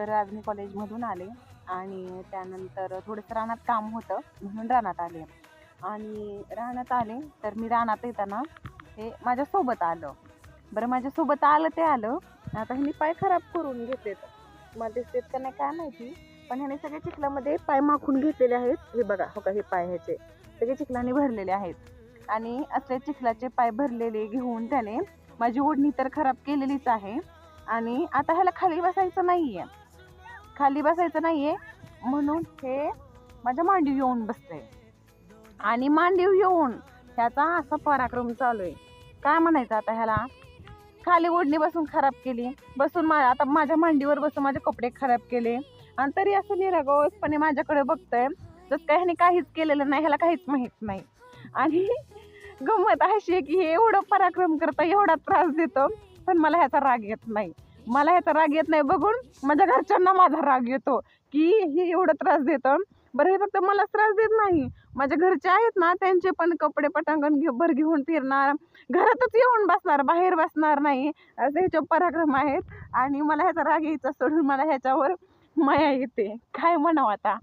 तर आज मी कॉलेजमधून आले आणि त्यानंतर थोडंसं रानात काम होतं म्हणून रानात आले. आणि रानात आले तर मी रानात येताना हे माझ्यासोबत आलं. बरं माझ्यासोबत आलं ते आलं. आता ह्यानी पाय खराब करून घेतलेत. मला दिसतेत का नाही काय माहिती, पण ह्याने सगळे चिखलामध्ये पाय माखून घेतलेले आहेत. हे बघा, हो का, हे पाय ह्याचे सगळे चिखलाने भरलेले आहेत. आणि असले चिखलाचे पाय भरलेले घेऊन त्याने माझी ओढणी तर खराब केलेलीच आहे. आणि आता ह्याला खाली बसायचं नाहीये, म्हणून हे माझ्या मांडीवर येऊन बसते. आणि मांडीवर येऊन ह्याचा असा पराक्रम चालू आहे. काय म्हणायचं आता ह्याला, खाली ओढणी बसून खराब केली, बसून आता माझ्या मांडीवर बसून माझे कपडे खराब केले. आणि तरी असं निरागसपणे माझ्याकडे बघतोय जसं काय ह्याने काहीच केलेलं नाही, ह्याला काहीच माहित नाही. आणि गंमत अशी आहे की हे एवढं पराक्रम करतं, एवढा त्रास देतो, पण मला ह्याचा राग येत नाही. बघून माझ्या घरच्यांना माझा राग येतो की हे एवढं त्रास देतं. बरं, हे फक्त मला त्रास देत नाही, माझ्या घरचे आहेत ना त्यांचे पण कपडे पटांगण भर घेऊन फिरणार, घरातच येऊन बसणार, बाहेर बसणार नाही, असे ह्याचे पराक्रम आहेत. आणि मला ह्याचा राग यायचा सोडून मला ह्याच्यावर माया येते. काय म्हणावं आता.